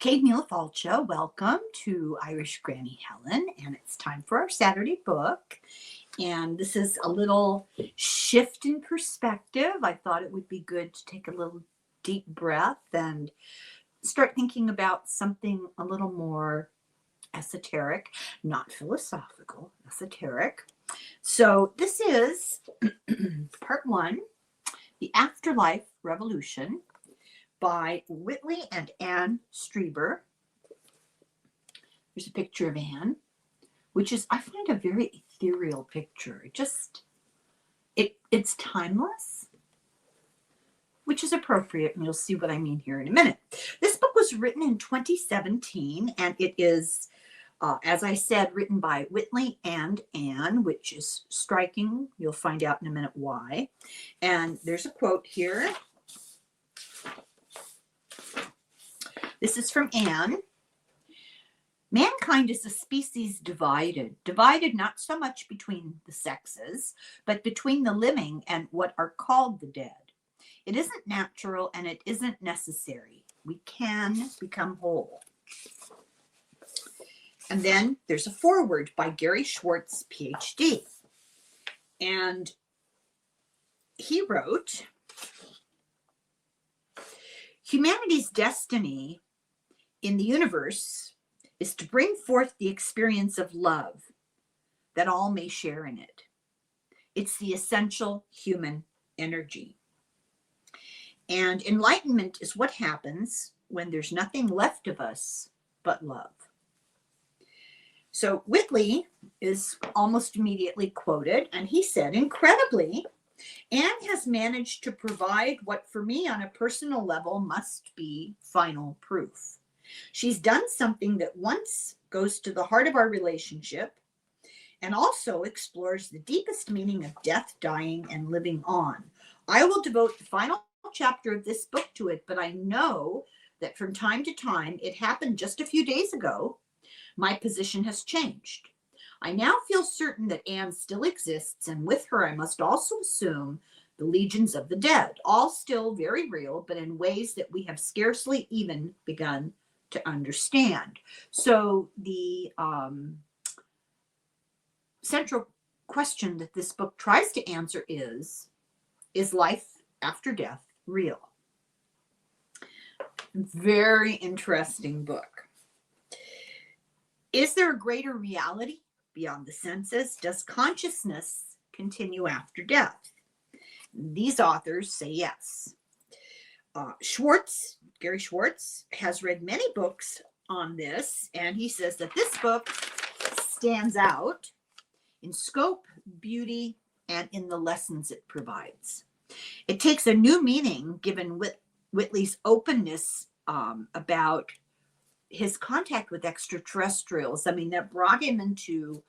Kate Falcha, welcome to Irish Granny Helen, and it's time for our Saturday book. And this is a little shift in perspective. I thought it would be good to take a little deep breath and start thinking about something a little more esoteric, not philosophical, esoteric. So this is part one, The Afterlife Revolution, by Whitley and Anne Strieber. There's a picture of Anne, which is, I find, a very ethereal picture. It's timeless, which is appropriate, and you'll see what I mean here in a minute. This book was written in 2017, and it is, as I said, written by Whitley and Anne, which is striking. You'll find out in a minute why. And there's a quote here. This is from Anne. Mankind is a species divided not so much between the sexes, but between the living and what are called the dead. It isn't natural and it isn't necessary. We can become whole. And then there's a foreword by Gary Schwartz, PhD. And he wrote, humanity's destiny in the universe is to bring forth the experience of love that all may share in it. It's the essential human energy. And enlightenment is what happens when there's nothing left of us but love. So Whitley is almost immediately quoted, and he said, incredibly, Anne has managed to provide what for me on a personal level must be final proof. She's done something that once goes to the heart of our relationship and also explores the deepest meaning of death, dying, and living on. I will devote the final chapter of this book to it, but I know that from time to time, it happened just a few days ago, my position has changed. I now feel certain that Anne still exists, and with her I must also assume the legions of the dead, all still very real, but in ways that we have scarcely even begun to understand. So the central question that this book tries to answer is life after death real? Very interesting book. Is there a greater reality beyond the senses? Does consciousness continue after death? These authors say yes. Gary Schwartz, has read many books on this, and he says that this book stands out in scope, beauty, and in the lessons it provides. It takes a new meaning given Whitley's openness about his contact with extraterrestrials. I mean, that brought him into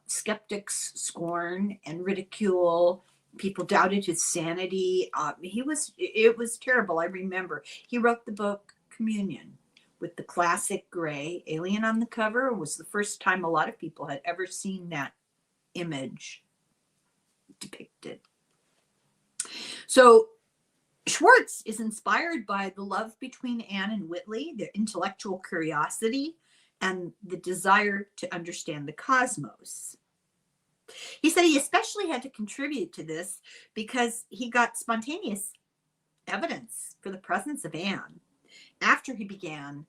skeptics' scorn and ridicule. People doubted his sanity. It was terrible. I remember he wrote the book Communion with the classic gray alien on the cover. It was the first time a lot of people had ever seen that image depicted. So Schwartz is inspired by the love between Anne and Whitley, their intellectual curiosity, and the desire to understand the cosmos. He said he especially had to contribute to this because he got spontaneous evidence for the presence of Anne after he began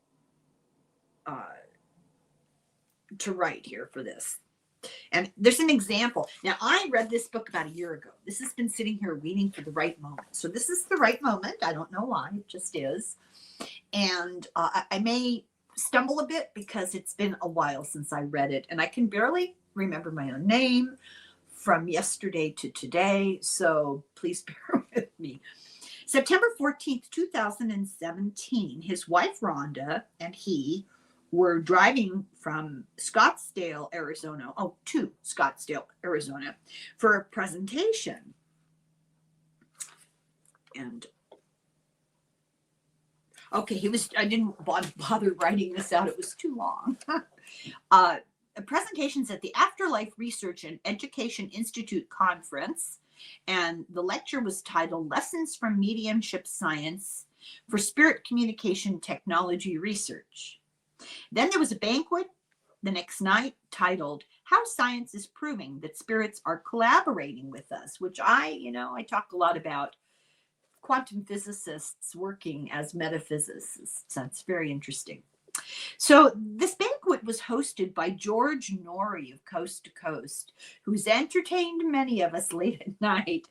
to write here for this. And there's an example. Now, I read this book about a year ago. This has been sitting here waiting for the right moment. So this is the right moment. I don't know why. It just is. And I may stumble a bit because it's been a while since I read it, and I can barely remember my own name from yesterday to today, so please bear with me. September 14th, 2017, his wife Rhonda and he were driving from Scottsdale, Arizona, to Scottsdale, Arizona for a presentation. And okay, I didn't bother writing this out. It was too long. Presentations at the Afterlife Research and Education Institute conference, and the lecture was titled Lessons from Mediumship Science for spirit communication technology research. Then there was a banquet the next night titled How Science is Proving That Spirits Are Collaborating with Us, which I talk a lot about quantum physicists working as metaphysicists. So it's very interesting. So this banquet was hosted by George Norrie of Coast to Coast, who's entertained many of us late at night.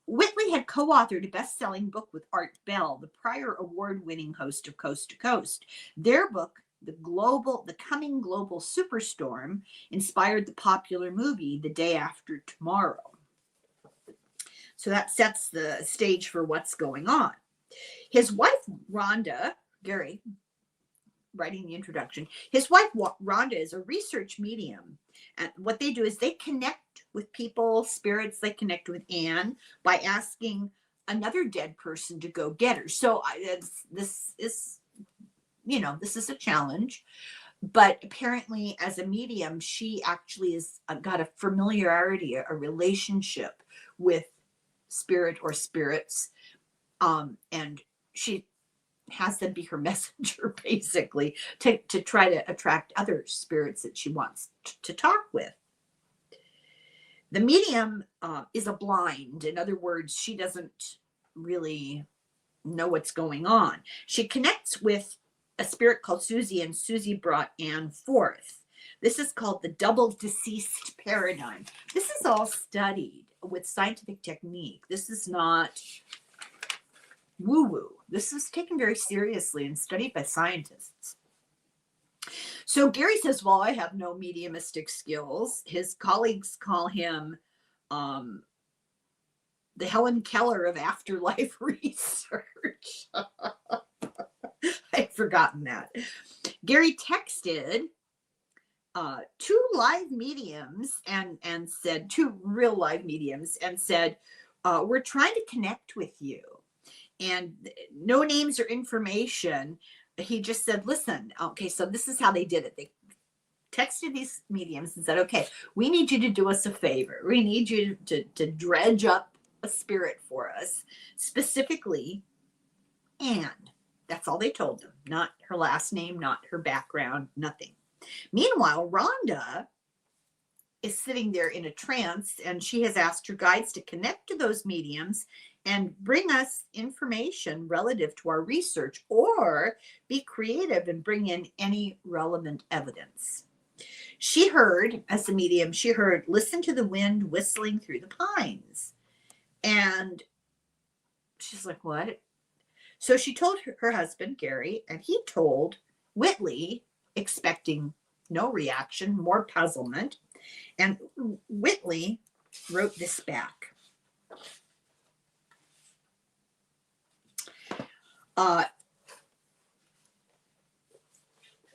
Whitley had co-authored a best-selling book with Art Bell, the prior award-winning host of Coast to Coast. Their book, The Coming Global Superstorm, inspired the popular movie The Day After Tomorrow. So that sets the stage for what's going on. His wife, Rhonda, Gary, writing the introduction, his wife, Rhonda, is a research medium. And what they do is they connect with people, spirits. They connect with Anne by asking another dead person to go get her. So this is a challenge. But apparently, as a medium, she actually has got a familiarity, a relationship with spirit or spirits. And she has them be her messenger, basically, to try to attract other spirits that she wants to talk with. The medium is a blind. In other words, she doesn't really know what's going on. She connects with a spirit called Susie, and Susie brought Anne forth. This is called the double deceased paradigm. This is all studied with scientific technique. This is not woo-woo. This is taken very seriously and studied by scientists. So Gary says, well, I have no mediumistic skills. His colleagues call him the Helen Keller of Afterlife research. I'd forgotten that. Gary texted two live mediums and said, two real live mediums, and said, we're trying to connect with you. And no names or information. He just said, listen, okay, so this is how they did it. They texted these mediums and said, okay, we need you to do us a favor. We need you to dredge up a spirit for us, specifically Anne. That's all they told them. Not her last name, not her background, nothing. Meanwhile, Rhonda is sitting there in a trance, and she has asked her guides to connect to those mediums and bring us information relative to our research, or be creative and bring in any relevant evidence. She heard, as a medium, listen to the wind whistling through the pines. And she's like, what? So she told her husband, Gary, and he told Whitley, expecting no reaction, more puzzlement. And Whitley wrote this back.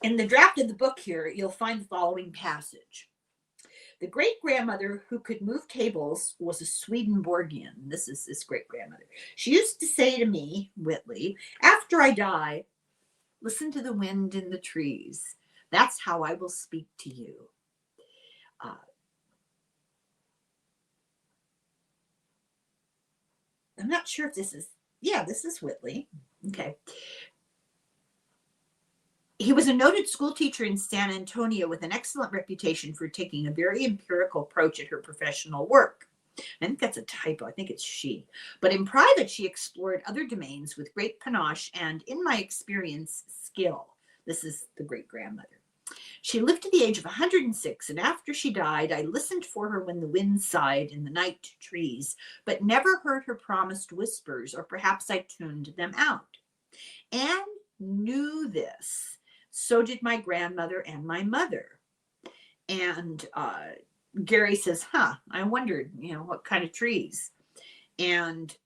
In the draft of the book here, you'll find the following passage. The great-grandmother who could move tables was a Swedenborgian. This is this great-grandmother. She used to say to me, Whitley, after I die, listen to the wind in the trees. That's how I will speak to you. I'm not sure if this is Whitley. Okay. He was a noted school teacher in San Antonio with an excellent reputation for taking a very empirical approach at her professional work. I think that's a typo. I think it's she. But in private, she explored other domains with great panache and, in my experience, skill. This is the great-grandmother. She lived to the age of 106, and after she died, I listened for her when the wind sighed in the night trees, but never heard her promised whispers, or perhaps I tuned them out. Anne knew this. So did my grandmother and my mother. And Gary says, I wondered, what kind of trees. And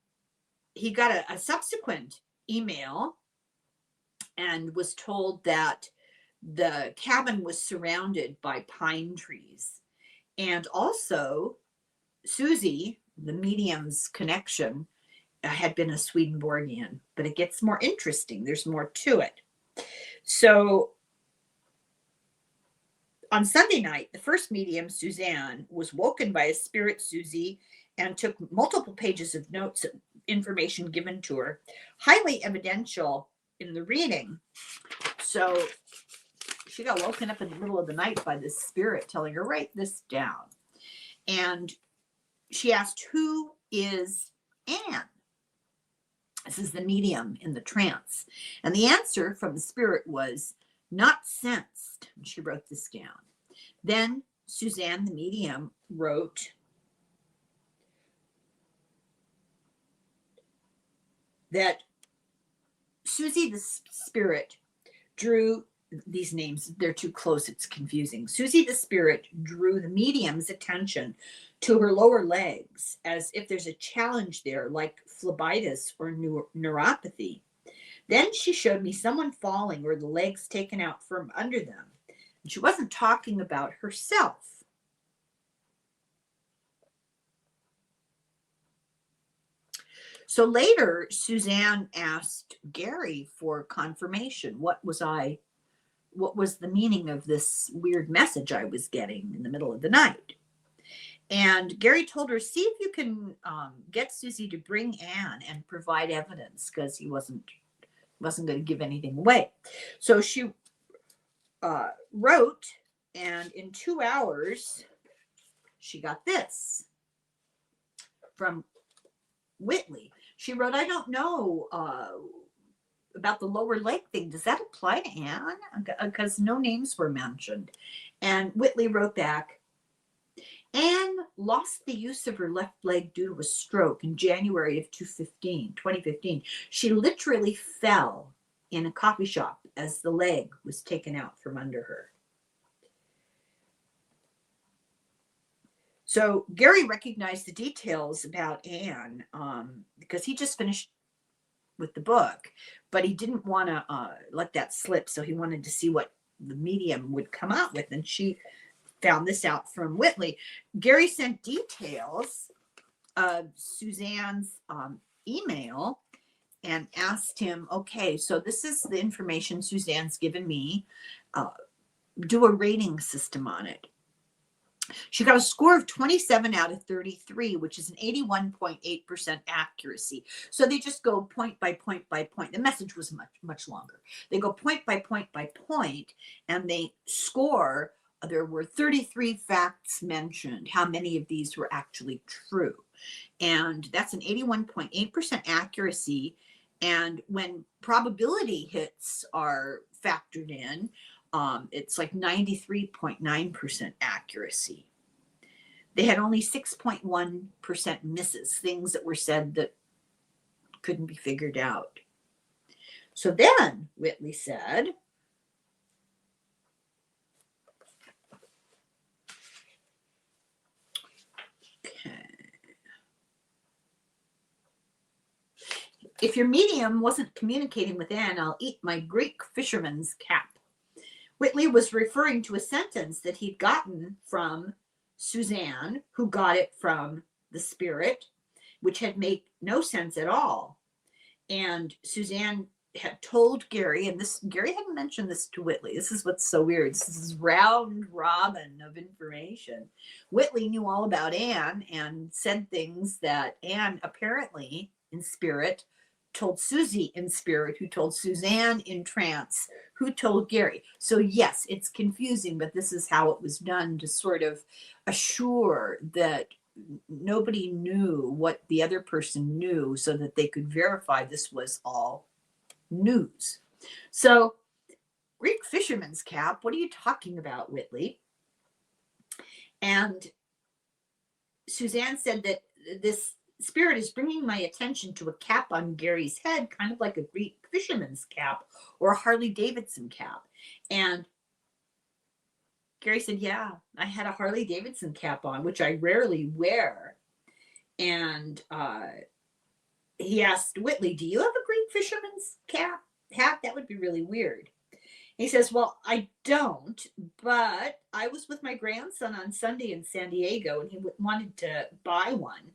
he got a subsequent email and was told that the cabin was surrounded by pine trees. And also, Susie, the medium's connection, had been a Swedenborgian. But it gets more interesting. There's more to it. So on Sunday night, the first medium, Suzanne, was woken by a spirit Susie and took multiple pages of notes, information given to her, highly evidential in the reading. So she got woken up in the middle of the night by this spirit telling her, write this down. And she asked, who is Anne? This is the medium in the trance. And the answer from the spirit was, not sensed. And she wrote this down. Then Suzanne, the medium, wrote that Susie, the spirit, drew these names. They're too close. It's confusing. Susie, the spirit, drew the medium's attention to her lower legs as if there's a challenge there, like phlebitis or neuropathy. Then she showed me someone falling or the legs taken out from under them. And she wasn't talking about herself. So later, Suzanne asked Gary for confirmation. What was the meaning of this weird message I was getting in the middle of the night? And Gary told her, see if you can get Susie to bring Anne and provide evidence, because he wasn't going to give anything away. So she wrote, and in 2 hours, she got this from Whitley. She wrote, I don't know about the lower leg thing. Does that apply to Anne? Because no names were mentioned. And Whitley wrote back, Anne lost the use of her left leg due to a stroke in January of 2015. She literally fell in a coffee shop as the leg was taken out from under her. So Gary recognized the details about Anne because he just finished with the book, but he didn't want to let that slip. So he wanted to see what the medium would come out with. And she found this out from Whitley. Gary sent details of Suzanne's email and asked him, okay, so this is the information Suzanne's given me. Do a rating system on it. She got a score of 27 out of 33, which is an 81.8% accuracy. So they just go point by point by point. The message was much, much longer. They go point by point by point, and they score. There were 33 facts mentioned. How many of these were actually true? And that's an 81.8% accuracy. And when probability hits are factored in, it's like 93.9% accuracy. They had only 6.1% misses, things that were said that couldn't be figured out. So then Whitley said, okay, if your medium wasn't communicating with Anne, I'll eat my Greek fisherman's cap. Whitley was referring to a sentence that he'd gotten from Suzanne, who got it from the spirit, which had made no sense at all. And Suzanne had told Gary, and Gary hadn't mentioned this to Whitley. This is what's so weird. This is round robin of information. Whitley knew all about Anne and said things that Anne apparently in spirit told Susie in spirit, who told Suzanne in trance, who told Gary. So yes, it's confusing, but this is how it was done to sort of assure that nobody knew what the other person knew so that they could verify this was all news. So Greek fisherman's cap, what are you talking about, Whitley? And Suzanne said that this spirit is bringing my attention to a cap on Gary's head, kind of like a Greek fisherman's cap or a Harley Davidson cap. And Gary said, yeah, I had a Harley Davidson cap on, which I rarely wear. And he asked Whitley, do you have a Greek fisherman's hat? That would be really weird. He says, well, I don't, but I was with my grandson on Sunday in San Diego, and he wanted to buy one.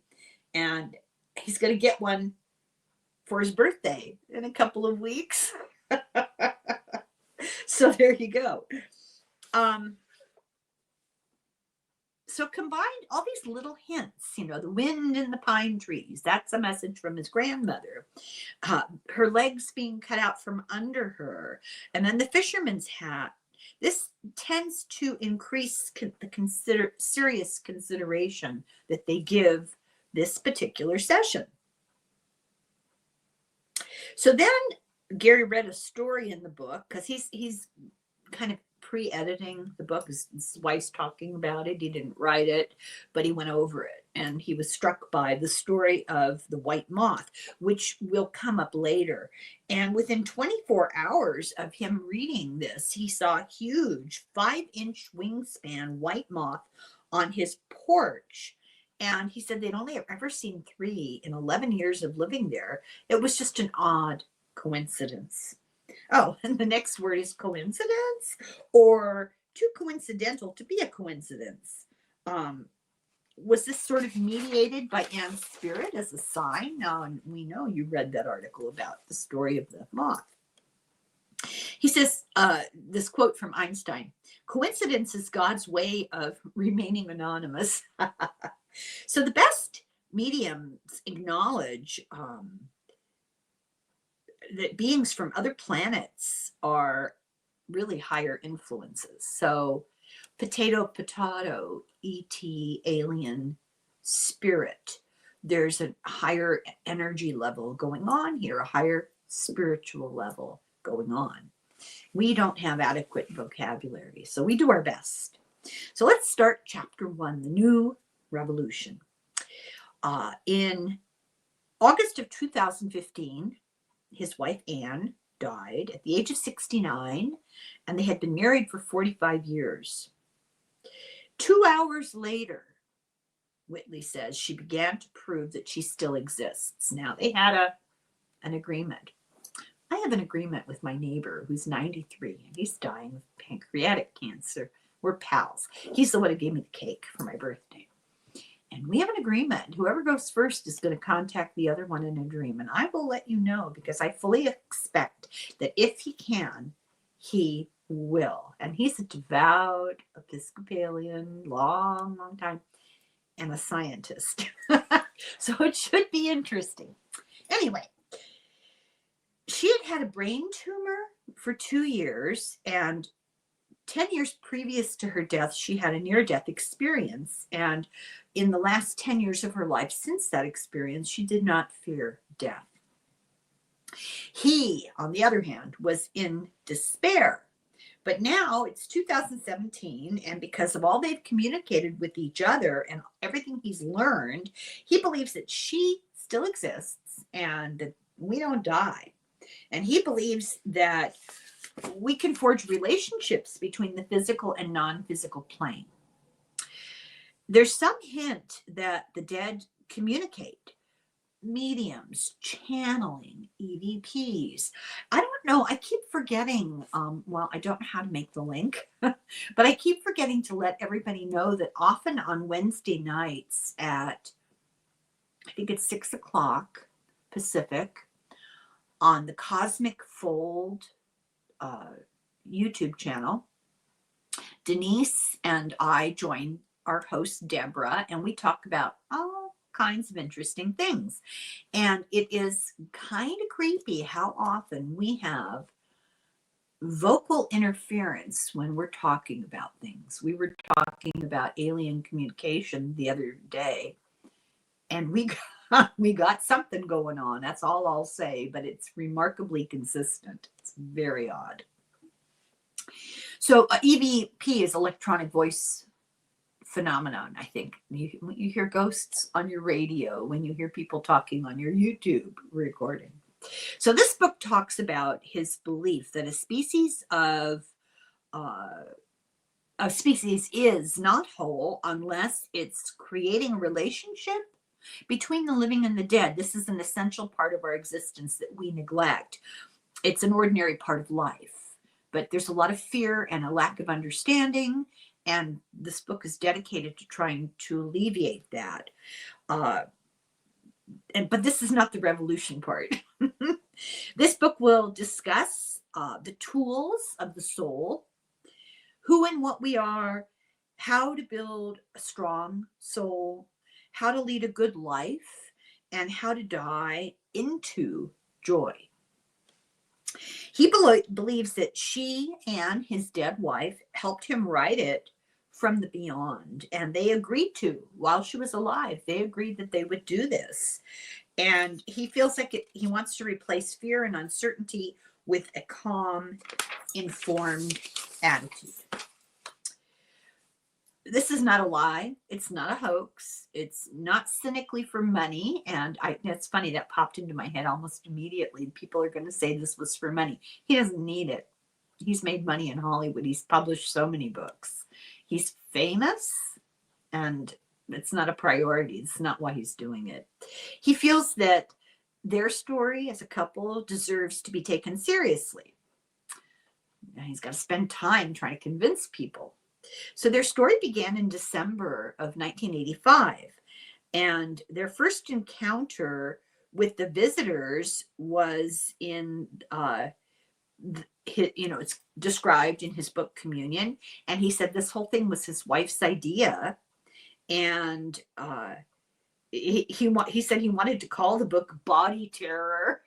And he's going to get one for his birthday in a couple of weeks. So there you go. So combined, all these little hints, the wind in the pine trees, that's a message from his grandmother. Her legs being cut out from under her, and then the fisherman's hat. This tends to increase the serious consideration that they give this particular session. So then Gary read a story in the book, because he's kind of pre-editing the book. His wife's talking about it. He didn't write it, but he went over it, and he was struck by the story of the white moth, which will come up later. And within 24 hours of him reading this, he saw a huge 5-inch wingspan white moth on his porch. And he said they'd only ever seen 3 in 11 years of living there. It was just an odd coincidence. Oh, and the next word is coincidence, or too coincidental to be a coincidence. Was this sort of mediated by Anne's spirit as a sign? Now, we know you read that article about the story of the moth. He says, this quote from Einstein, "Coincidence is God's way of remaining anonymous." So the best mediums acknowledge that beings from other planets are really higher influences. So potato, ET, alien, spirit. There's a higher energy level going on here, a higher spiritual level going on. We don't have adequate vocabulary, so we do our best. So let's start chapter 1, the new revolution. In August of 2015, his wife Anne died at the age of 69, and they had been married for 45 years. 2 hours later, Whitley says, she began to prove that she still exists. Now, they had an agreement. I have an agreement with my neighbor who's 93, and he's dying of pancreatic cancer. We're pals. He's the one who gave me the cake for my birthday. And we have an agreement. Whoever goes first is going to contact the other one in a dream. And I will let you know, because I fully expect that if he can, he will. And he's a devout Episcopalian, long time, and a scientist. So it should be interesting. Anyway, she had a brain tumor for 2 years, and 10 years previous to her death, she had a near-death experience. And in the last 10 years of her life since that experience, she did not fear death. He, on the other hand, was in despair. But now it's 2017, and because of all they've communicated with each other and everything he's learned, he believes that she still exists and that we don't die. And he believes that we can forge relationships between the physical and non-physical plane. There's some hint that the dead communicate. Mediums, channeling, EVPs. I don't know. I keep forgetting. I don't know how to make the link, but I keep forgetting to let everybody know that often on Wednesday nights at, I think it's 6 o'clock Pacific, on the Cosmic Fold YouTube channel, Denise and I join our host Deborah, and we talk about all kinds of interesting things. And it is kind of creepy how often we have vocal interference when we're talking about things. We were talking about alien communication the other day, and we got something going on. That's all I'll say, but it's remarkably consistent. It's very odd. So EVP is electronic voice phenomenon, I think. You hear ghosts on your radio, when you hear people talking on your YouTube recording. So this book talks about his belief that a species is not whole unless it's creating a relationship between the living and the dead. This is an essential part of our existence that we neglect. It's an ordinary part of life, but there's a lot of fear and a lack of understanding, and this book is dedicated to trying to alleviate that. But this is not the revolution part. This book will discuss the tools of the soul, who and what we are, how to build a strong soul, how to lead a good life, and how to die into joy. He believes that she and his dead wife helped him write it from the beyond, and they agreed to, while she was alive, they agreed that they would do this. And he feels like he wants to replace fear and uncertainty with a calm, informed attitude. This is not a lie. It's not a hoax. It's not cynically for money. And it's funny, that popped into my head almost immediately. People are going to say this was for money. He doesn't need it. He's made money in Hollywood. He's published so many books. He's famous, and it's not a priority. It's not why he's doing it. He feels that their story as a couple deserves to be taken seriously. And he's got to spend time trying to convince people. So their story began in December of 1985, and their first encounter with the visitors was in, it's described in his book Communion, and he said this whole thing was his wife's idea, and he said he wanted to call the book Body Terror.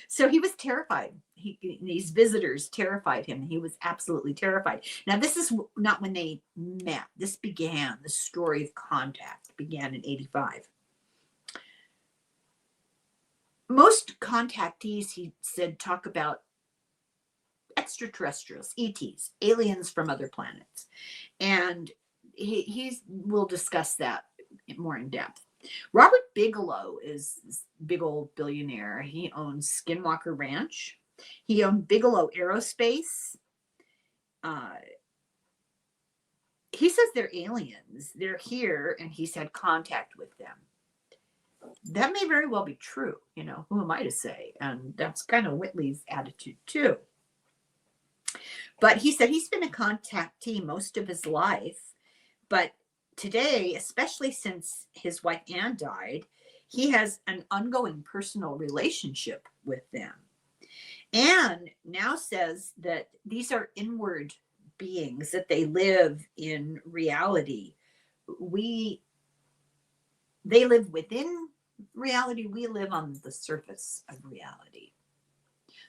So he was terrified. These visitors terrified him. He was absolutely terrified. Now, this is not when they met. This began, the story of contact began in 85. Most contactees, he said, talk about extraterrestrials, ETs, aliens from other planets. And he will discuss that more in depth. Robert Bigelow is this big old billionaire. He owns Skinwalker Ranch. He owned Bigelow Aerospace. He says they're aliens. They're here, and he's had contact with them. That may very well be true. Who am I to say? And that's kind of Whitley's attitude too. But he said he's been a contactee most of his life. But today, especially since his wife Anne died, he has an ongoing personal relationship with them. Anne now says that these are inward beings, that they live in reality. They live within reality. We live on the surface of reality.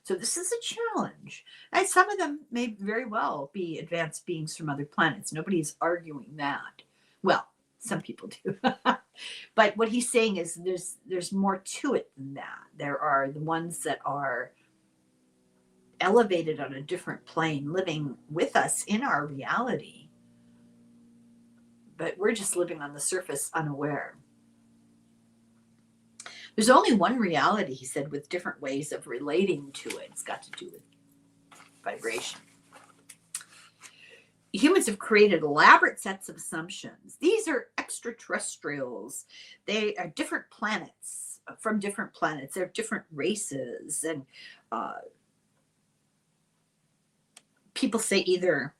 So this is a challenge. And some of them may very well be advanced beings from other planets. Nobody's arguing that. Well, some people do. But what he's saying is there's more to it than that. There are the ones that are elevated on a different plane, living with us in our reality. But we're just living on the surface unaware. There's only one reality, he said, with different ways of relating to it. It's got to do with vibration. Humans have created elaborate sets of assumptions. These are extraterrestrials. They are different planets, from different planets. They're different races. And people say either,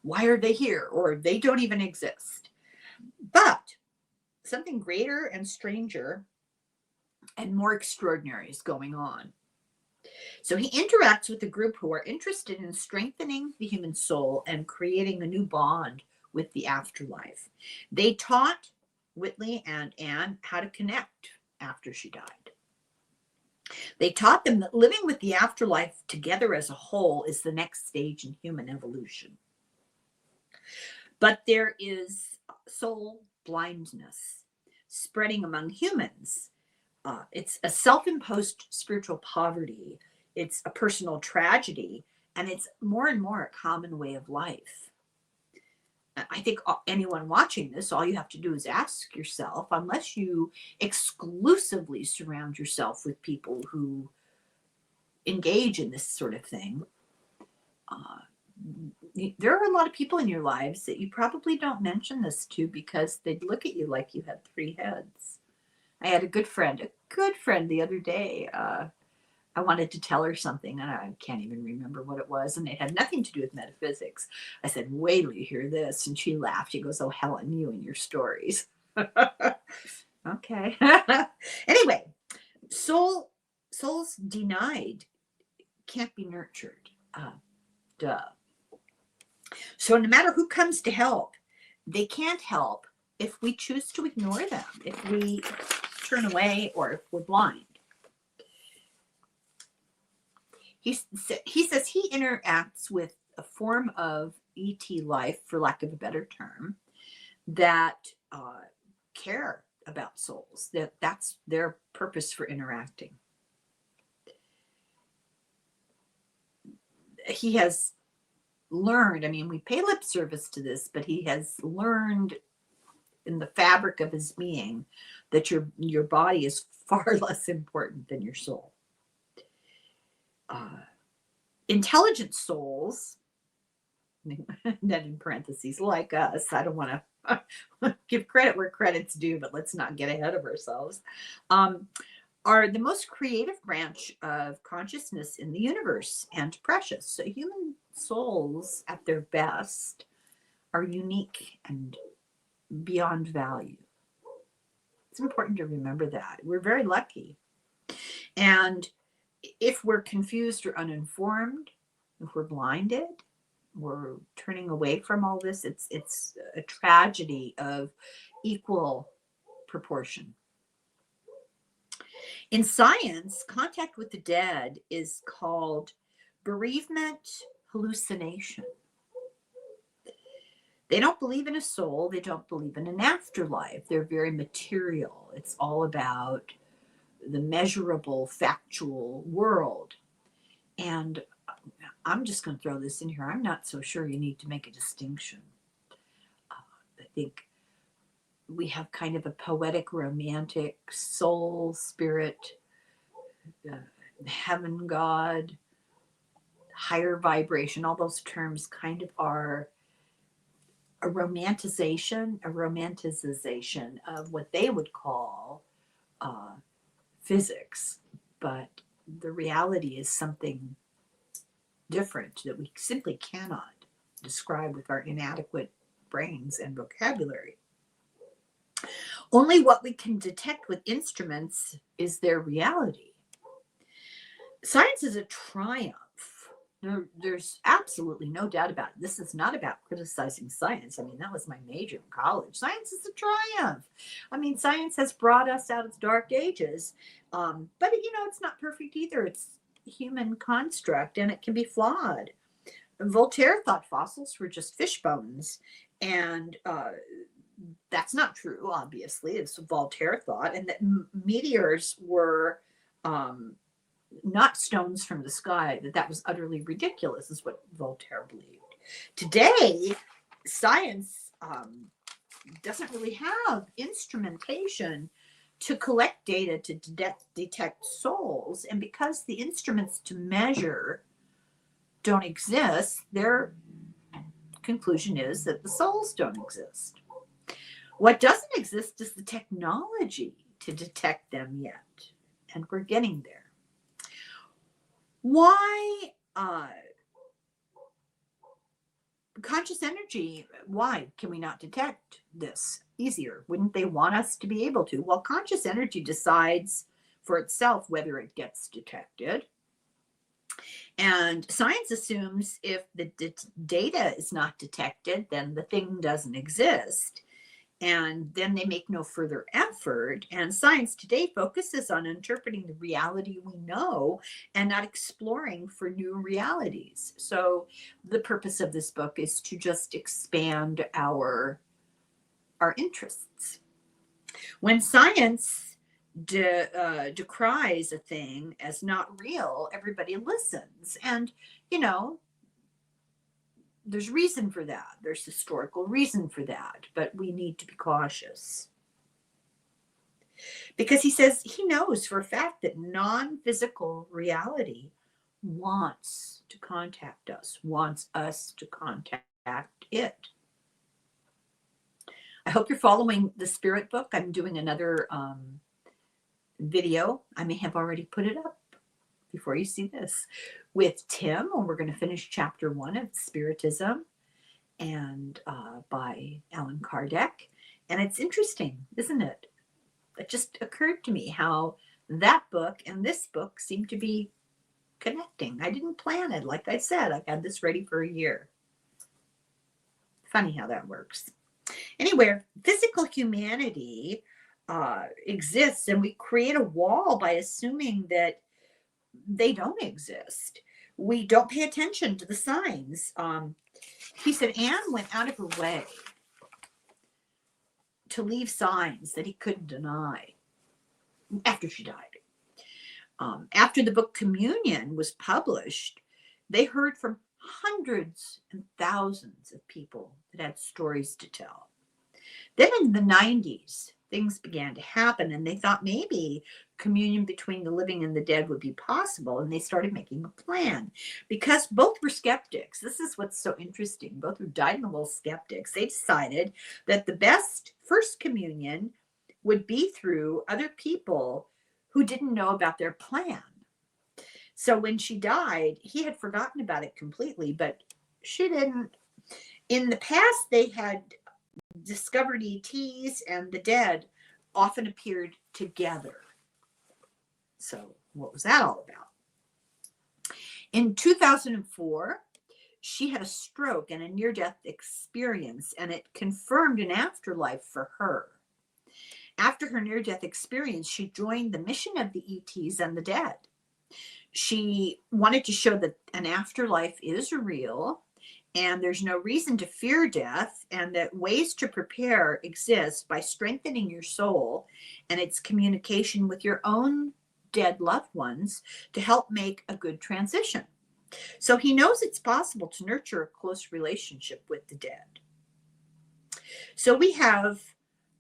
why are they here? Or they don't even exist. But something greater and stranger and more extraordinary is going on. So he interacts with a group who are interested in strengthening the human soul and creating a new bond with the afterlife. They taught Whitley and Anne how to connect after she died. They taught them that living with the afterlife together as a whole is the next stage in human evolution. But there is soul blindness spreading among humans. It's a self-imposed spiritual poverty. It's a personal tragedy, and it's more and more a common way of life. I think anyone watching this, all you have to do is ask yourself, unless you exclusively surround yourself with people who engage in this sort of thing, there are a lot of people in your lives that you probably don't mention this to because they'd look at you like you had three heads. I had a good friend the other day. I wanted to tell her something, and I can't even remember what it was, and it had nothing to do with metaphysics. I said, wait till you hear this. And she laughed. She goes, oh, Helen, you and your stories. Okay. Anyway, souls denied can't be nurtured. Duh. So no matter who comes to help, they can't help if we choose to ignore them, if we turn away, or if we're blind. He says he interacts with a form of ET life, for lack of a better term, that care about souls, that's their purpose for interacting. He has learned, I mean, we pay lip service to this, but he has learned in the fabric of his being that your body is far less important than your soul. Intelligent souls, then in parentheses, like us, I don't want to give credit where credit's due, but let's not get ahead of ourselves, are the most creative branch of consciousness in the universe and precious. So human souls at their best are unique and beyond value. It's important to remember that. We're very lucky. And if we're confused or uninformed, if we're blinded, we're turning away from all this, it's a tragedy of equal proportion. In science, contact with the dead is called bereavement hallucination. They don't believe in a soul. They don't believe in an afterlife. They're very material. It's all about the measurable, factual world. And I'm just going to throw this in here. I'm not so sure you need to make a distinction. I think we have kind of a poetic, romantic soul, spirit, heaven, God, higher vibration. All those terms kind of are a romanticization of what they would call physics. But the reality is something different that we simply cannot describe with our inadequate brains and vocabulary. Only what we can detect with instruments is their reality. Science is a triumph. There's absolutely no doubt about it. This is not about criticizing science. I mean, that was my major in college. Science is a triumph. I mean, science has brought us out of the dark ages. But, it's not perfect either. It's a human construct, and it can be flawed. Voltaire thought fossils were just fish bones. And that's not true, obviously. It's Voltaire thought. And that meteors were not stones from the sky, that was utterly ridiculous, is what Voltaire believed. Today, science doesn't really have instrumentation to collect data to detect souls. And because the instruments to measure don't exist, their conclusion is that the souls don't exist. What doesn't exist is the technology to detect them yet. And we're getting there. Why conscious energy? Why can we not detect this easier? Wouldn't they want us to be able to? Well, conscious energy decides for itself whether it gets detected. And science assumes if the data is not detected, then the thing doesn't exist. And then they make no further effort. And science today focuses on interpreting the reality we know and not exploring for new realities. So the purpose of this book is to just expand our interests. When science decries a thing as not real, everybody listens. And, there's reason for that. There's historical reason for that, but we need to be cautious. Because he says he knows for a fact that non-physical reality wants to contact us, wants us to contact it. I hope you're following the Spirit book. I'm doing another video. I may have already put it up before you see this, with Tim, and we're going to finish chapter 1 of Spiritism, and by Allan Kardec. And it's interesting, isn't it? It just occurred to me how that book and this book seem to be connecting. I didn't plan it. Like I said, I had this ready for a year. Funny how that works. Anyway, physical humanity exists, and we create a wall by assuming that they don't exist. We don't pay attention to the signs. He said Anne went out of her way to leave signs that he couldn't deny after she died. After the book Communion was published, they heard from hundreds and thousands of people that had stories to tell. Then in the 90s, things began to happen, and they thought maybe communion between the living and the dead would be possible, and they started making a plan. Because both were skeptics, this is what's so interesting, both were dyed-in-the-wool skeptics, they decided that the best first communion would be through other people who didn't know about their plan. So when she died, he had forgotten about it completely, but she didn't. In the past, they had discovered ETs, and the dead often appeared together. So what was that all about? In 2004, she had a stroke and a near-death experience, and it confirmed an afterlife for her. After her near-death experience, she joined the mission of the ETs and the dead. She wanted to show that an afterlife is real, and there's no reason to fear death, and that ways to prepare exist by strengthening your soul and its communication with your own dead loved ones to help make a good transition. So he knows it's possible to nurture a close relationship with the dead. So we have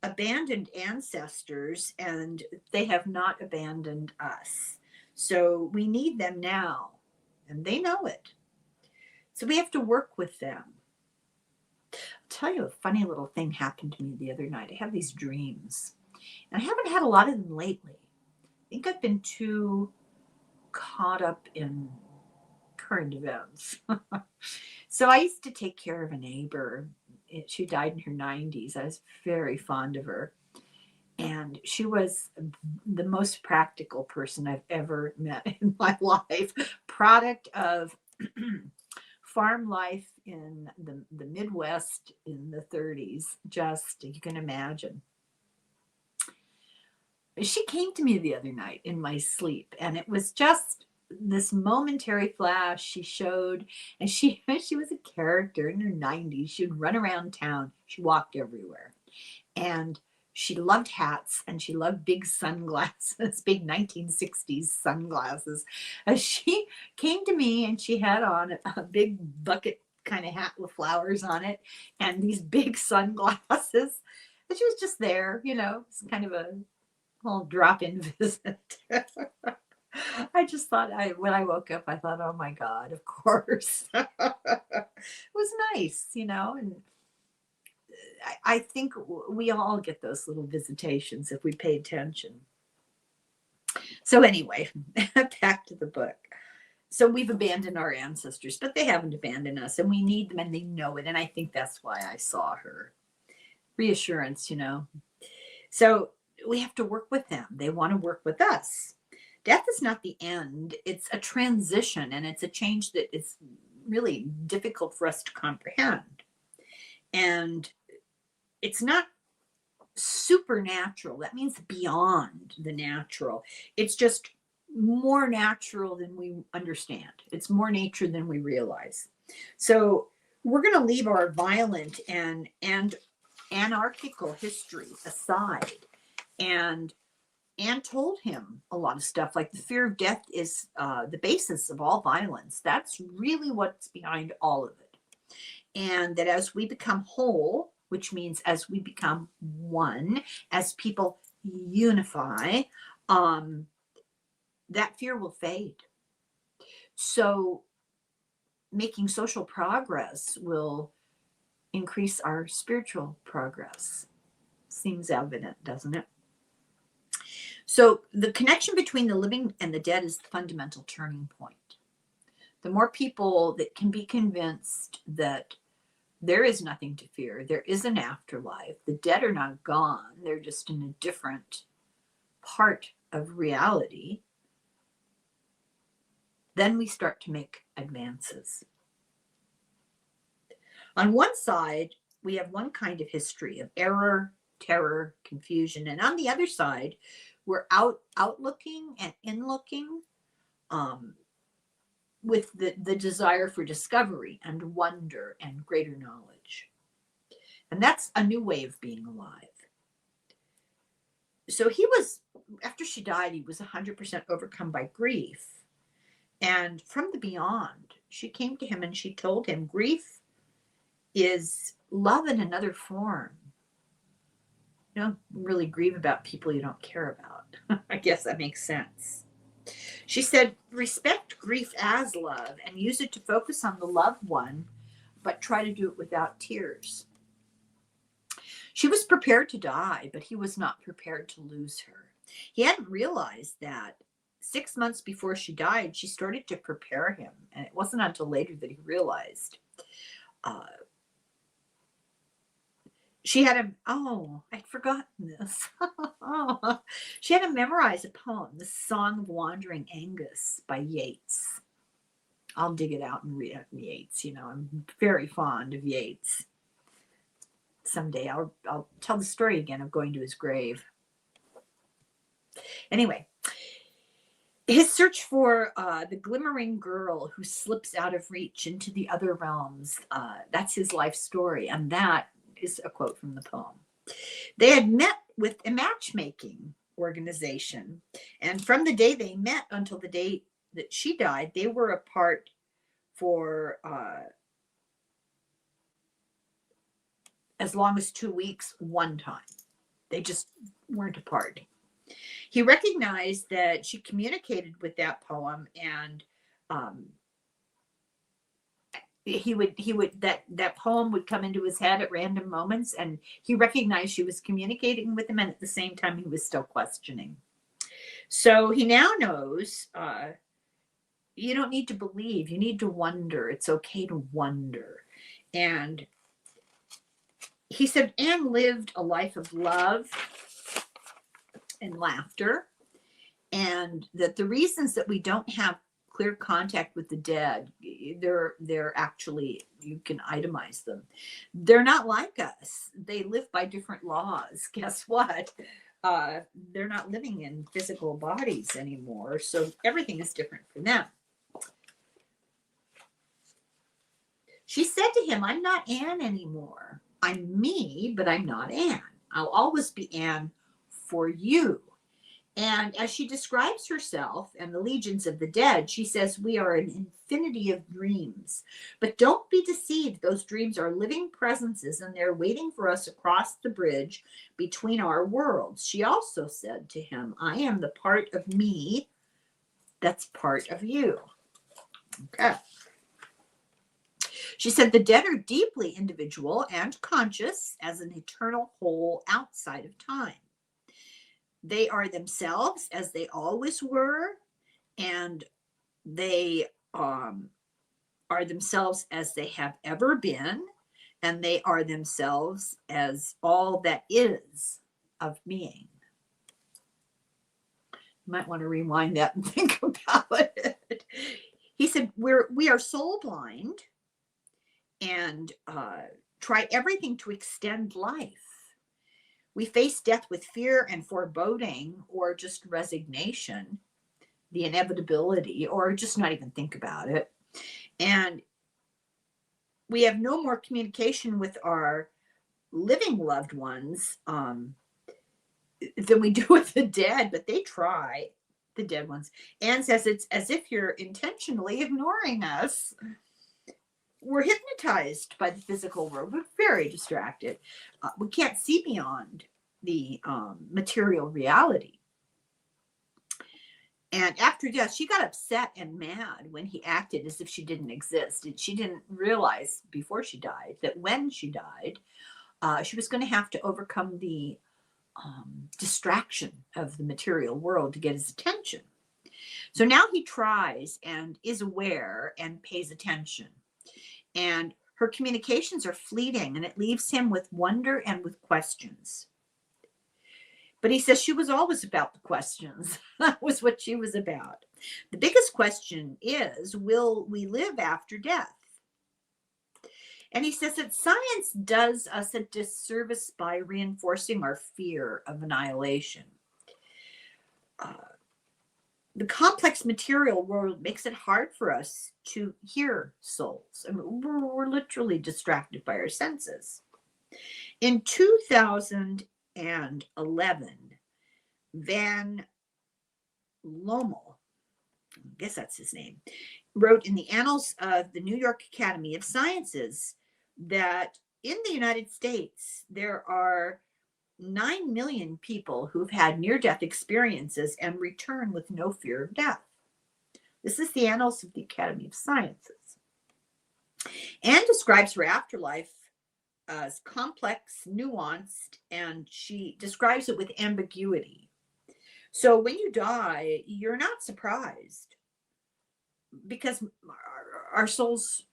abandoned ancestors, and they have not abandoned us. So we need them now, and they know it. So we have to work with them. I'll tell you a funny little thing happened to me the other night. I have these dreams, and I haven't had a lot of them lately. I think I've been too caught up in current events. So I used to take care of a neighbor. She died in her 90s. I was very fond of her. And she was the most practical person I've ever met in my life. Product of farm life in the Midwest in the 30s. Just, you can imagine. She came to me the other night in my sleep, and it was just this momentary flash she showed, and she was a character in her 90s. She'd run around town. She walked everywhere. And she loved hats, and she loved big sunglasses, big 1960s sunglasses. And she came to me, and she had on a big bucket kind of hat with flowers on it and these big sunglasses. And she was just there, it's kind of a little drop-in visit. I just thought, when I woke up, I thought, oh my God, of course. It was nice, and I think we all get those little visitations if we pay attention. So anyway, back to the book. So we've abandoned our ancestors, but they haven't abandoned us, and we need them, and they know it. And I think that's why I saw her. Reassurance, So we have to work with them. They want to work with us. Death is not the end. It's a transition, and it's a change that is really difficult for us to comprehend. And it's not supernatural. That means beyond the natural. It's just more natural than we understand. It's more nature than we realize. So we're going to leave our violent and anarchical history aside. And Anne told him a lot of stuff, like the fear of death is the basis of all violence. That's really what's behind all of it. And that as we become whole, which means as we become one, as people unify, that fear will fade. So making social progress will increase our spiritual progress. Seems evident, doesn't it? So the connection between the living and the dead is the fundamental turning point. The more people that can be convinced that there is nothing to fear, there is an afterlife, the dead are not gone, they're just in a different part of reality, then we start to make advances. On one side, we have one kind of history of error, terror, confusion. And on the other side, we're outlooking and inlooking um, with the desire for discovery and wonder and greater knowledge. And that's a new way of being alive. So he was, after she died, he was 100% overcome by grief. And from the beyond, she came to him and she told him, grief is love in another form. You don't really grieve about people you don't care about. I guess that makes sense. She said, respect grief as love and use it to focus on the loved one, but try to do it without tears. She was prepared to die, but he was not prepared to lose her. He hadn't realized that 6 months before she died, she started to prepare him. And it wasn't until later that he realized. She had him, oh, I'd forgotten this. She had him memorize a poem, The Song of Wandering Angus by Yeats. I'll dig it out and read it. Yeats, you know, I'm very fond of Yeats. Someday I'll tell the story again of going to his grave. Anyway, his search for the glimmering girl who slips out of reach into the other realms, that's his life story. And that is a quote from the poem. They had met with a matchmaking organization. And from the day they met until the day that she died, they were apart for as long as 2 weeks, one time. They just weren't apart. He recognized that she communicated with that poem, and that poem would come into his head at random moments, and he recognized she was communicating with him, and at the same time he was still questioning. So he now knows you don't need to believe, you need to wonder. It's okay to wonder. And he said Anne lived a life of love and laughter, and that the reasons that we don't have clear contact with the dead, they're actually, you can itemize them. They're not like us. They live by different laws. Guess what? They're not living in physical bodies anymore, so everything is different for them. She said to him, I'm not Anne anymore. I'm me, but I'm not Anne. I'll always be Anne for you. And as she describes herself and the legions of the dead, she says, we are an infinity of dreams. But don't be deceived. Those dreams are living presences, and they're waiting for us across the bridge between our worlds. She also said to him, I am the part of me that's part of you. Okay. She said, the dead are deeply individual and conscious as an eternal whole outside of time. They are themselves as they always were, and they are themselves as they have ever been, and they are themselves as all that is of being. You might want to rewind that and think about it. He said, we are soul blind and try everything to extend life. We face death with fear and foreboding, or just resignation, the inevitability, or just not even think about it. And we have no more communication with our living loved ones than we do with the dead, but they try, the dead ones. Anne says it's as if you're intentionally ignoring us. We're hypnotized by the physical world. We're very distracted. We can't see beyond the material reality. And after death, she got upset and mad when he acted as if she didn't exist. And she didn't realize before she died that when she died, she was going to have to overcome the distraction of the material world to get his attention. So now he tries and is aware and pays attention. And her communications are fleeting, and it leaves him with wonder and with questions. But he says she was always about the questions. That was what she was about. The biggest question is, will we live after death? And he says that science does us a disservice by reinforcing our fear of annihilation. The complex material world makes it hard for us to hear souls. I mean, we're literally distracted by our senses. In 2011, Van Lommel, I guess that's his name, wrote in the Annals of the New York Academy of Sciences that in the United States, there are 9 million people who've had near-death experiences and return with no fear of death. This is the Annals of the Academy of Sciences. Anne describes her afterlife as complex, nuanced, and she describes it with ambiguity. So when you die, you're not surprised because our souls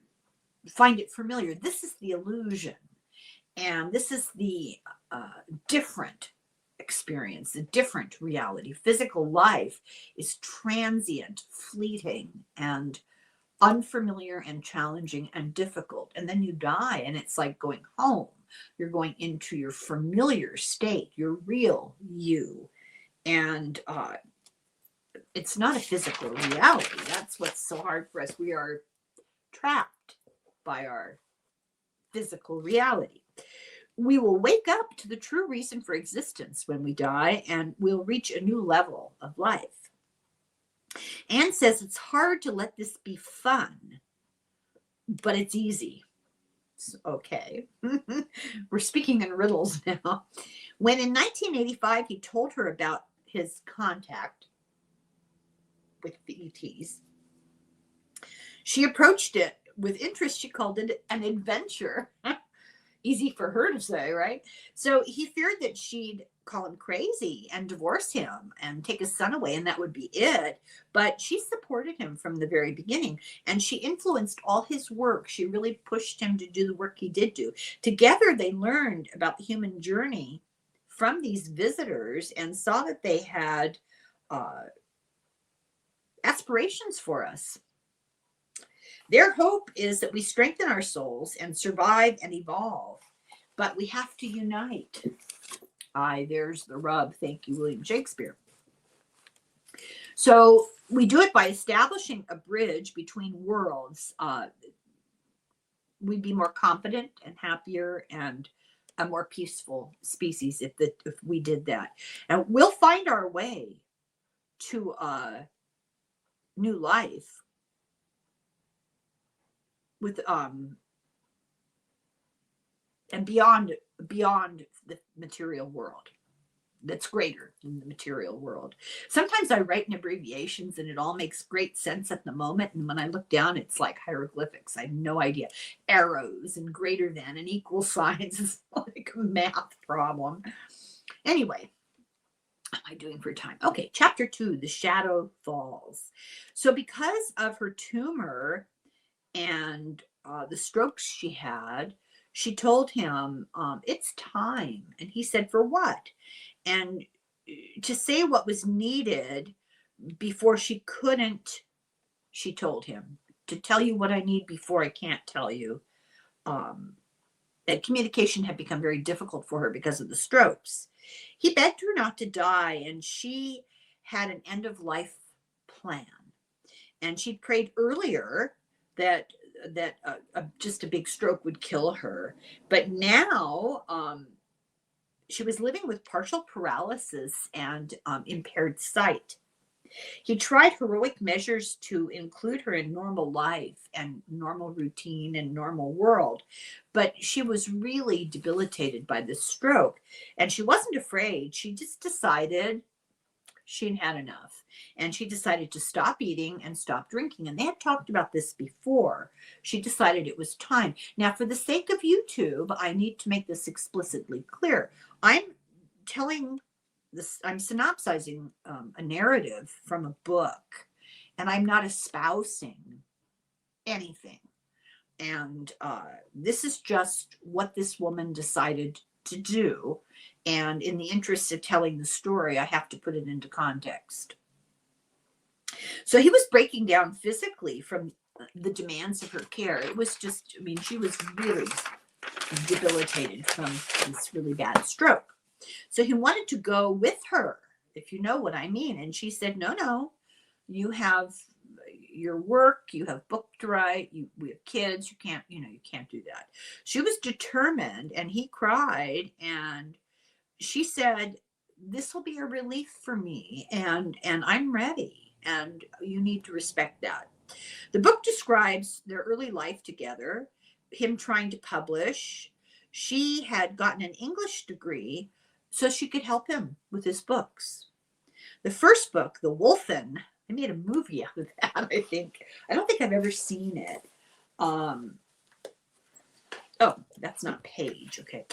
find it familiar. This is the illusion. And this is the different experience, a different reality. Physical life is transient, fleeting, and unfamiliar and challenging and difficult. And then you die, and it's like going home. You're going into your familiar state, your real you. And it's not a physical reality. That's what's so hard for us. We are trapped by our physical reality. We will wake up to the true reason for existence when we die, and we'll reach a new level of life. Anne says it's hard to let this be fun, but it's easy. Okay. We're speaking in riddles now. When in 1985 he told her about his contact with the ETs, she approached it with interest. She called it an adventure. Easy for her to say, right? So he feared that she'd call him crazy and divorce him and take his son away, and that would be it. But she supported him from the very beginning, and she influenced all his work. She really pushed him to do the work he did do. Together, they learned about the human journey from these visitors and saw that they had aspirations for us. Their hope is that we strengthen our souls and survive and evolve, but we have to unite. There's the rub. Thank you, William Shakespeare. So we do it by establishing a bridge between worlds. We'd be more confident and happier and a more peaceful species if we did that. And we'll find our way to new life with and beyond the material world that's greater than the material world. Sometimes I write in abbreviations and it all makes great sense at the moment, and when I look down it's like hieroglyphics. I have no idea. Arrows and greater than and equal signs is like a math problem. Anyway, what am I doing for time? Okay, chapter 2, the shadow falls. So because of her tumor and the strokes she had, she told him, it's time. And he said, for what? And to say what was needed before she couldn't, she told him, to tell you what I need before I can't tell you. That communication had become very difficult for her because of the strokes. He begged her not to die, and she had an end-of-life plan. And she'd prayed earlier that just a big stroke would kill her. But now she was living with partial paralysis and impaired sight. He tried heroic measures to include her in normal life and normal routine and normal world, but she was really debilitated by the stroke, and she wasn't afraid. She just decided she'd had enough, and she decided to stop eating and stop drinking. And they had talked about this before. She decided it was time. Now, for the sake of YouTube, I need to make this explicitly clear. I'm synopsizing a narrative from a book, and I'm not espousing anything. And this is just what this woman decided to do. And in the interest of telling the story, I have to put it into context. So he was breaking down physically from the demands of her care. It was just, I mean, she was really debilitated from this really bad stroke. So he wanted to go with her, if you know what I mean. And she said, no, you have your work, you have book to write, we have kids, you can't do that. She was determined, and he cried, and she said, this will be a relief for me, and I'm ready, and you need to respect that. The book describes their early life together, him trying to publish. She had gotten an English degree so she could help him with his books. The first book, The Wolfen, I made a movie out of that, I think. I don't think I've ever seen it. Oh, that's not Page. Okay.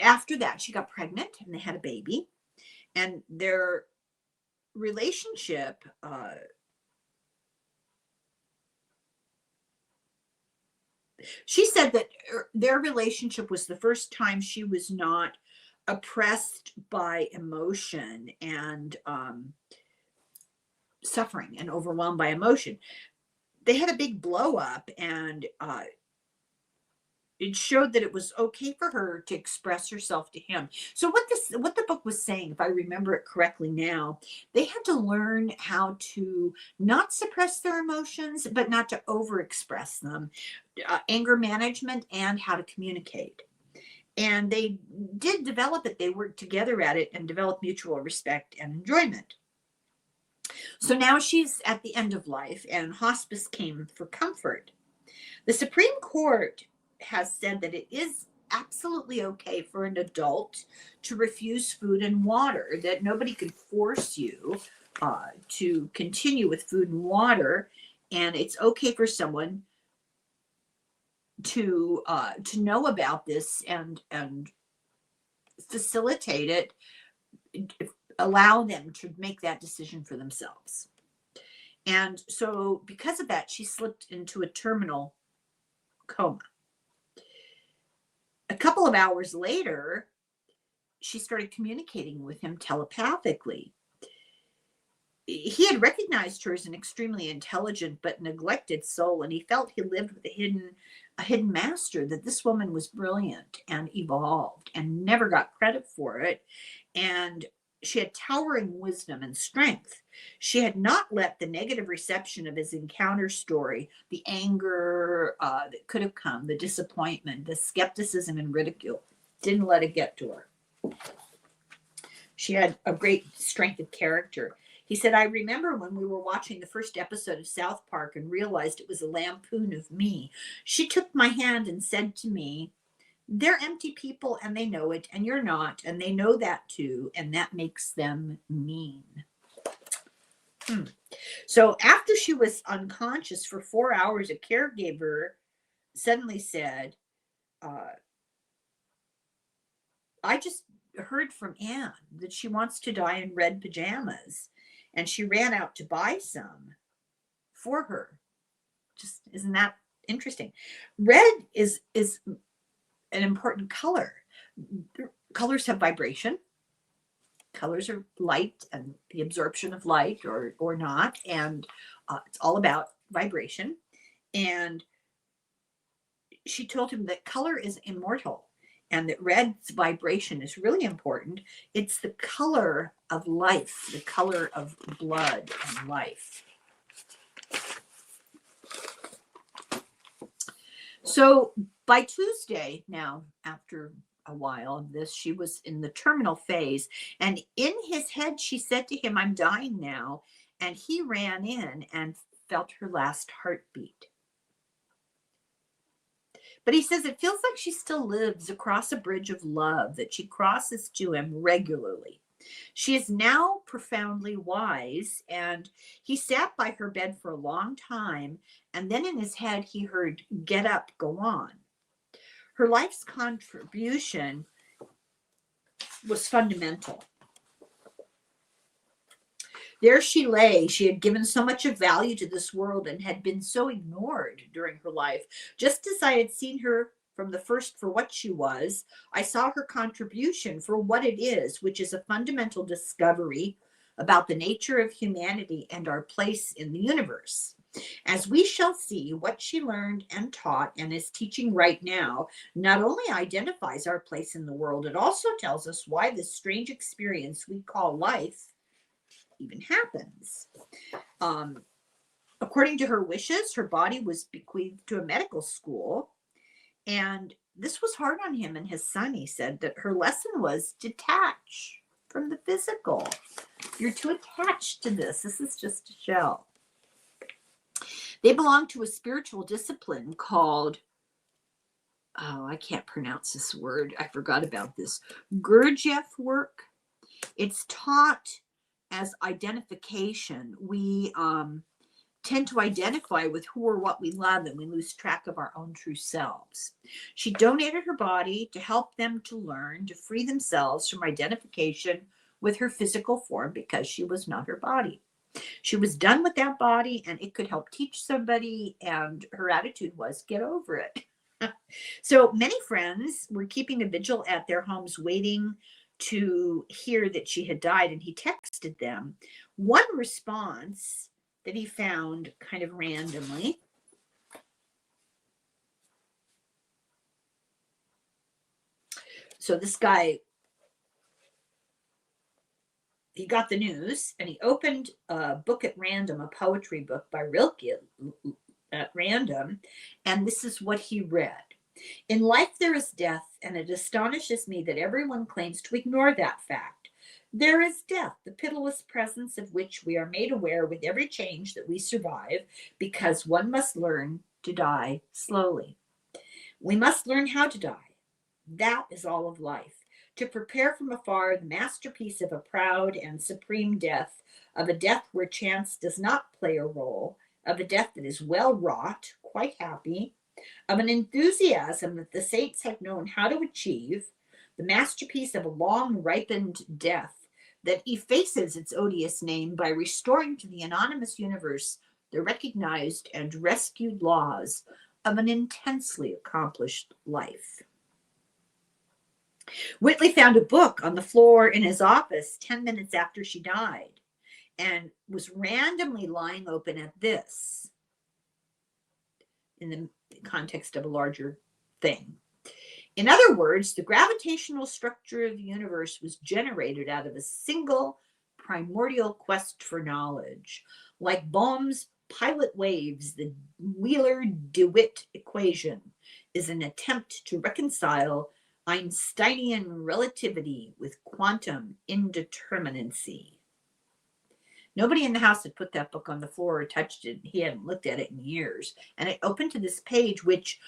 After that, she got pregnant and they had a baby. And their relationship, she said that their relationship was the first time she was not oppressed by emotion and suffering and overwhelmed by emotion. They had a big blow up, and it showed that it was okay for her to express herself to him. So what the book was saying, if I remember it correctly now, they had to learn how to not suppress their emotions, but not to overexpress them, anger management, and how to communicate. And they did develop it. They worked together at it and developed mutual respect and enjoyment. So now she's at the end of life, and hospice came for comfort. The Supreme Court has said that it is absolutely okay for an adult to refuse food and water, that nobody can force you to continue with food and water, and it's okay for someone to know about this and facilitate it, allow them to make that decision for themselves. And so because of that, she slipped into a terminal coma. A couple of hours later, she started communicating with him telepathically. He had recognized her as an extremely intelligent but neglected soul, and he felt he lived with a hidden master, that this woman was brilliant and evolved and never got credit for it. And she had towering wisdom and strength. She had not let the negative reception of his encounter story, the anger that could have come, the disappointment, the skepticism and ridicule, didn't let it get to her. She had a great strength of character. He said, I remember when we were watching the first episode of South Park and realized it was a lampoon of me. She took my hand and said to me, they're empty people and they know it, and you're not, and they know that too, and that makes them mean. So after she was unconscious for 4 hours, a caregiver suddenly said, I just heard from Anne that she wants to die in red pajamas, and she ran out to buy some for her. Just, isn't that interesting? Red is an important color. Colors have vibration. Colors are light and the absorption of light or not. And it's all about vibration. And she told him that color is immortal and that red's vibration is really important. It's the color of life, the color of blood and life. So by Tuesday, now after a while of this, she was in the terminal phase, and in his head she said to him, I'm dying now, and he ran in and felt her last heartbeat. But he says it feels like she still lives across a bridge of love that she crosses to him regularly. She is now profoundly wise, and he sat by her bed for a long time, and then in his head he heard, get up, go on. Her life's contribution was fundamental. There she lay. She had given so much of value to this world and had been so ignored during her life. Just as I had seen her from the first for what she was, I saw her contribution for what it is, which is a fundamental discovery about the nature of humanity and our place in the universe. As we shall see, what she learned and taught and is teaching right now not only identifies our place in the world, it also tells us why this strange experience we call life even happens. According to her wishes, her body was bequeathed to a medical school, and this was hard on him and his son. He said that her lesson was detach from the physical. You're too attached to this. This is just a shell. They belong to a spiritual discipline called, oh, I can't pronounce this word. I forgot about this. Gurdjieff work. It's taught as identification. We tend to identify with who or what we love, and we lose track of our own true selves. She donated her body to help them to learn to free themselves from identification with her physical form because she was not her body. She was done with that body and it could help teach somebody, and her attitude was get over it. So many friends were keeping a vigil at their homes waiting to hear that she had died, and he texted them. One response that he found kind of randomly. So this guy, he got the news and he opened a book at random, a poetry book by Rilke at random, and this is what he read. In life there is death, and it astonishes me that everyone claims to ignore that fact. There is death, the pitiless presence of which we are made aware with every change that we survive, because one must learn to die slowly. We must learn how to die. That is all of life. To prepare from afar the masterpiece of a proud and supreme death, of a death where chance does not play a role, of a death that is well wrought, quite happy, of an enthusiasm that the saints have known how to achieve, the masterpiece of a long ripened death that effaces its odious name by restoring to the anonymous universe the recognized and rescued laws of an intensely accomplished life. Whitley found a book on the floor in his office 10 minutes after she died and was randomly lying open at this in the context of a larger thing. In other words, the gravitational structure of the universe was generated out of a single primordial quest for knowledge. Like Bohm's pilot waves, the Wheeler-DeWitt equation is an attempt to reconcile Einsteinian relativity with quantum indeterminacy. Nobody in the house had put that book on the floor or touched it. He hadn't looked at it in years. And I opened to this page, which,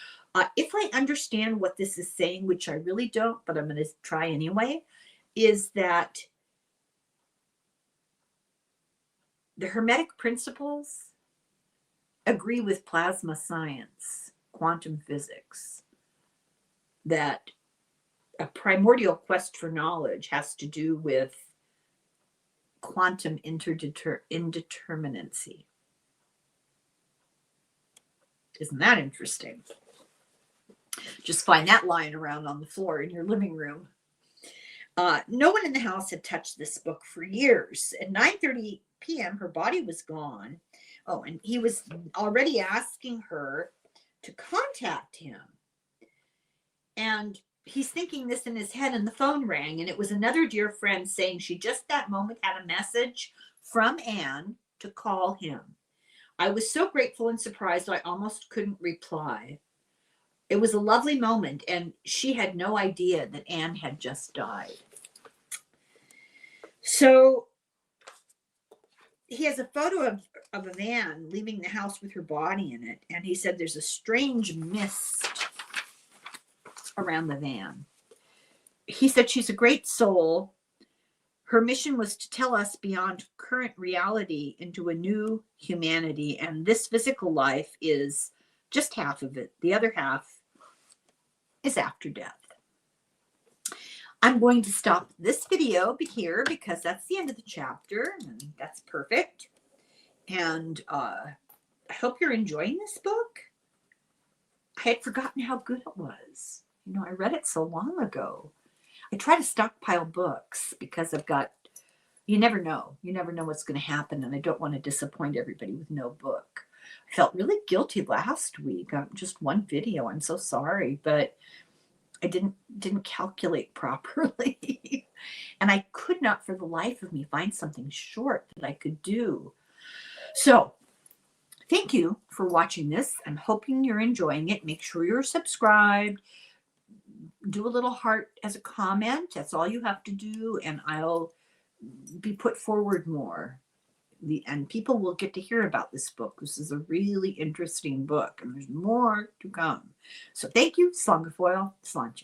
if I understand what this is saying, which I really don't, but I'm going to try anyway, is that the Hermetic principles agree with plasma science, quantum physics, that a primordial quest for knowledge has to do with quantum indeterminacy. Isn't that interesting? Just find that lying around on the floor in your living room. No one in the house had touched this book for years. At 9:30 p.m., her body was gone. Oh, and he was already asking her to contact him. And he's thinking this in his head, and the phone rang, and it was another dear friend saying she just that moment had a message from Anne to call him. I was so grateful and surprised I almost couldn't reply. It was a lovely moment, and she had no idea that Anne had just died. So he has a photo of a van leaving the house with her body in it, and he said there's a strange mist around the van. He said she's a great soul. Her mission was to tell us beyond current reality into a new humanity, and this physical life is just half of it. The other half is after death. I'm going to stop this video here because that's the end of the chapter, and that's perfect. And I hope you're enjoying this book. I had forgotten how good it was. You know, I read it so long ago. I try to stockpile books because I've got, you never know. You never know what's going to happen, and I don't want to disappoint everybody with no book. I felt really guilty last week. Just one video. I'm so sorry, but I didn't calculate properly. And I could not for the life of me find something short that I could do. So thank you for watching this. I'm hoping you're enjoying it. Make sure you're subscribed. Do a little heart as a comment. That's all you have to do, and I'll be put forward more. And people will get to hear about this book. This is a really interesting book, and there's more to come. So thank you. Slongafoil, Sláinte.